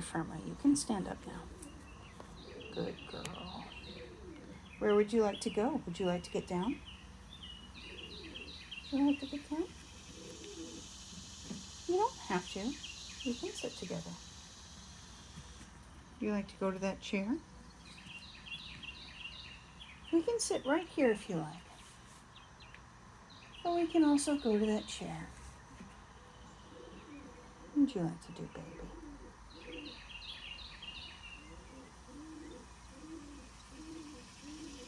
Firma, you can stand up now. Good girl. Where would you like to go? Would you like to get down? Would you like to get down? You don't have to. You can sit together. You like to go to that chair? We can sit right here if you like. But we can also go to that chair. What would you like to do, baby?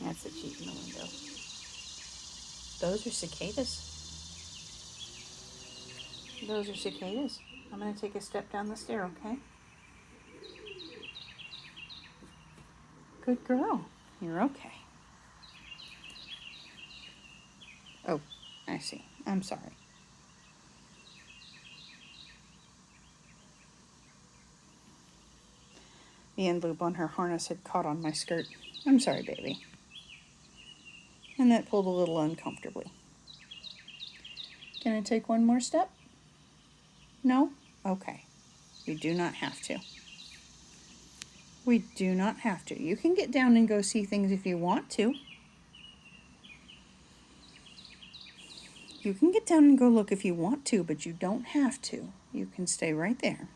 That's a sheep in the window. Those are cicadas. Those are cicadas. I'm going to take a step down the stair, okay? Good girl. You're okay. Oh, I see. I'm sorry. The end loop on her harness had caught on my skirt. I'm sorry, baby. And that pulled a little uncomfortably. Can I take one more step? No? Okay. We do not have to. We do not have to. You can get down and go see things if you want to. You can get down and go look if you want to, but you don't have to. You can stay right there.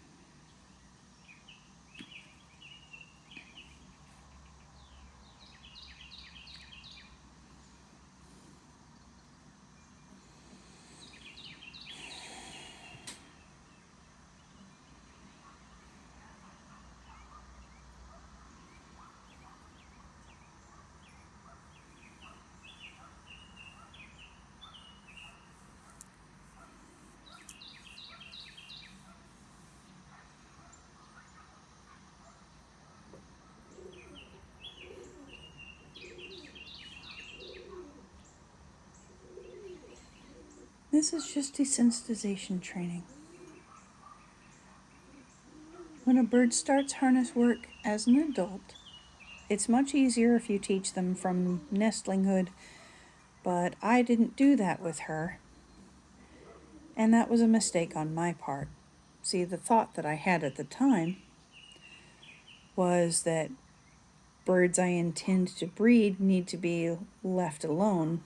This is just desensitization training. When a bird starts harness work as an adult, it's much easier if you teach them from nestlinghood, but I didn't do that with her. And that was a mistake on my part. See, the thought that I had at the time was that birds I intend to breed need to be left alone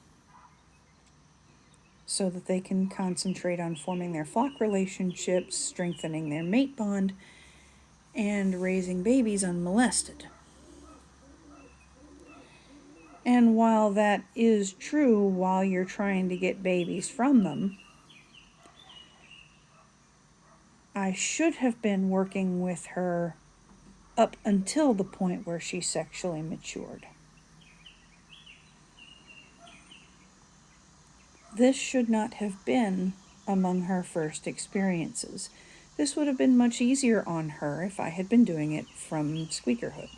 so that they can concentrate on forming their flock relationships, strengthening their mate bond, and raising babies unmolested. And while that is true while you're trying to get babies from them, I should have been working with her up until the point where she sexually matured. This should not have been among her first experiences. This would have been much easier on her if I had been doing it from squeakerhood.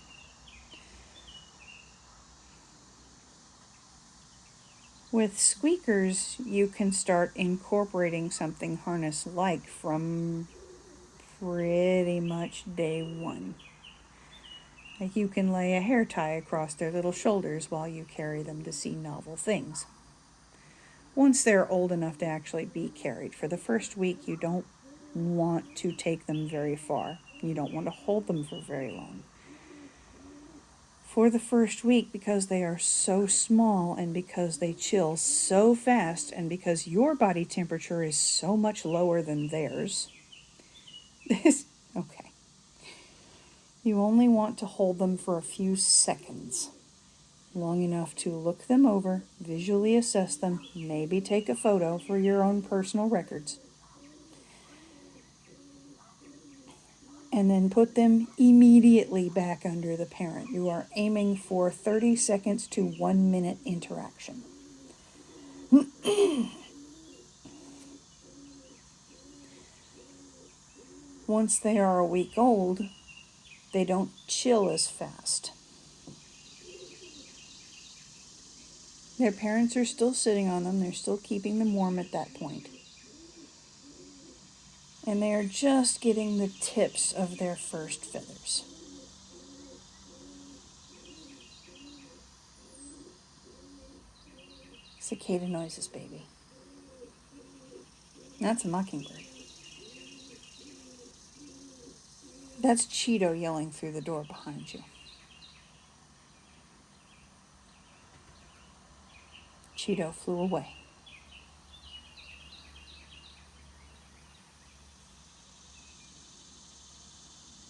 With squeakers, you can start incorporating something harness-like from pretty much day one. Like you can lay a hair tie across their little shoulders while you carry them to see novel things. Once they're old enough to actually be carried, for the first week you don't want to take them very far. You don't want to hold them for very long. For the first week, because they are so small and because they chill so fast and because your body temperature is so much lower than theirs, okay. You only want to hold them for a few seconds, long enough to look them over, visually assess them, maybe take a photo for your own personal records, and then put them immediately back under the parent. You are aiming for 30 seconds to 1 minute interaction. Once they are a week old, they don't chill as fast. Their parents are still sitting on them. They're still keeping them warm at that point. And they are just getting the tips of their first feathers. Cicada noises, baby. That's a mockingbird. That's Cheeto yelling through the door behind you. Cheeto flew away.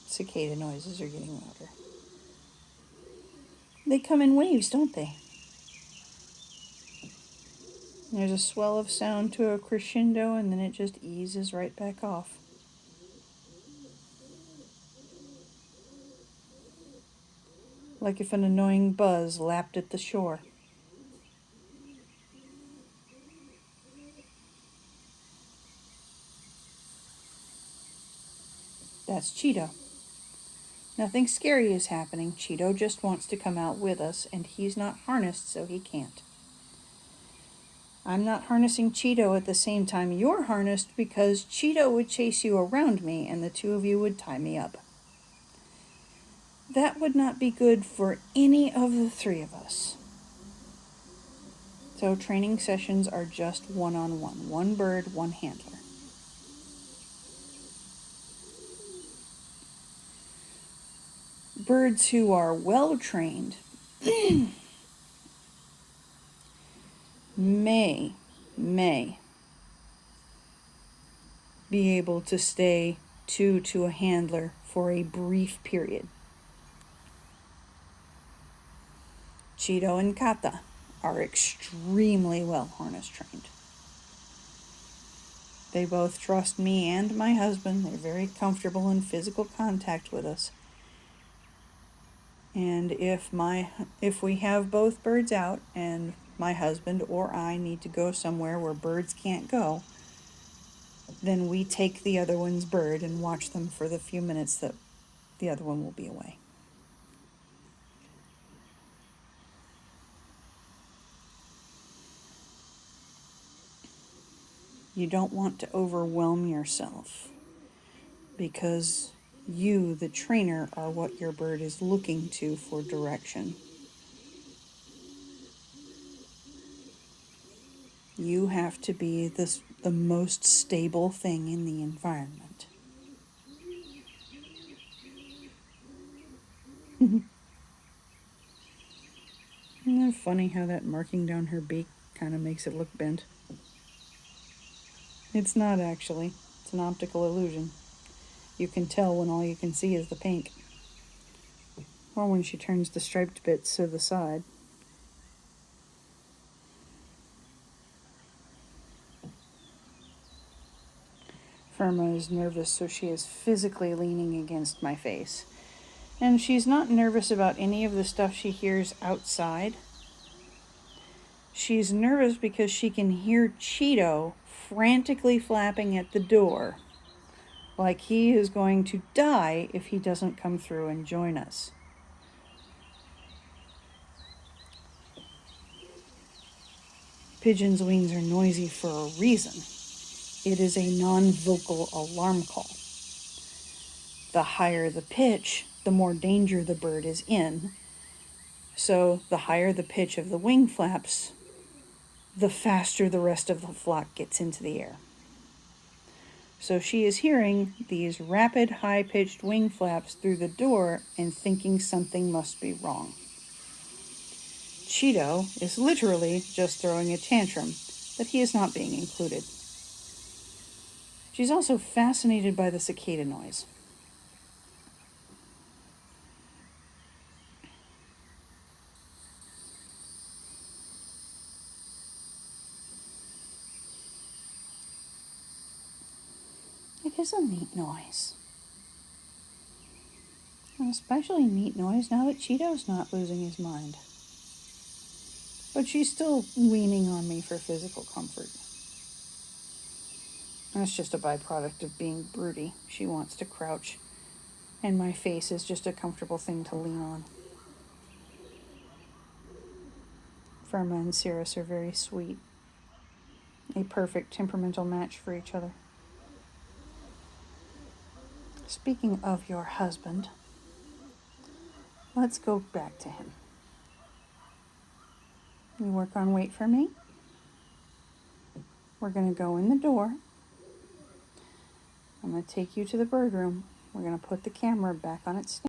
Cicada noises are getting louder. They come in waves, don't they? There's a swell of sound to a crescendo, and then it just eases right back off. Like if an annoying buzz lapped at the shore. That's Cheeto. Nothing scary is happening. Cheeto just wants to come out with us, and he's not harnessed, so he can't. I'm not harnessing Cheeto at the same time you're harnessed because Cheeto would chase you around me and the two of you would tie me up. That would not be good for any of the three of us. So training sessions are just one-on-one. One bird, one handler. Birds who are well trained may be able to stay two to a handler for a brief period. Cheeto and Kata are extremely well harness trained. They both trust me and my husband. They're very comfortable in physical contact with us. And if we have both birds out and my husband or I need to go somewhere where birds can't go, then we take the other one's bird and watch them for the few minutes that the other one will be away. You don't want to overwhelm yourself because you, the trainer, are what your bird is looking to for direction. You have to be the most stable thing in the environment. Isn't that funny how that marking down her beak kind of makes it look bent? It's not actually. It's an optical illusion. You can tell when all you can see is the pink. Or when she turns the striped bits to the side. Firma is nervous, so she is physically leaning against my face. And she's not nervous about any of the stuff she hears outside. She's nervous because she can hear Cheeto frantically flapping at the door, like he is going to die if he doesn't come through and join us. Pigeons' wings are noisy for a reason. It is a non-vocal alarm call. The higher the pitch, the more danger the bird is in. So the higher the pitch of the wing flaps, the faster the rest of the flock gets into the air. So she is hearing these rapid, high-pitched wing flaps through the door and thinking something must be wrong. Cheeto is literally just throwing a tantrum that he is not being included. She's also fascinated by the cicada noise. It is a neat noise. An especially neat noise now that Cheeto's not losing his mind. But she's still leaning on me for physical comfort. That's just a byproduct of being broody. She wants to crouch, and my face is just a comfortable thing to lean on. Firma and Cirrus are very sweet. A perfect temperamental match for each other. Speaking of your husband, let's go back to him. You work on wait for me. We're going to go in the door. I'm going to take you to the bird room. We're going to put the camera back on its stand.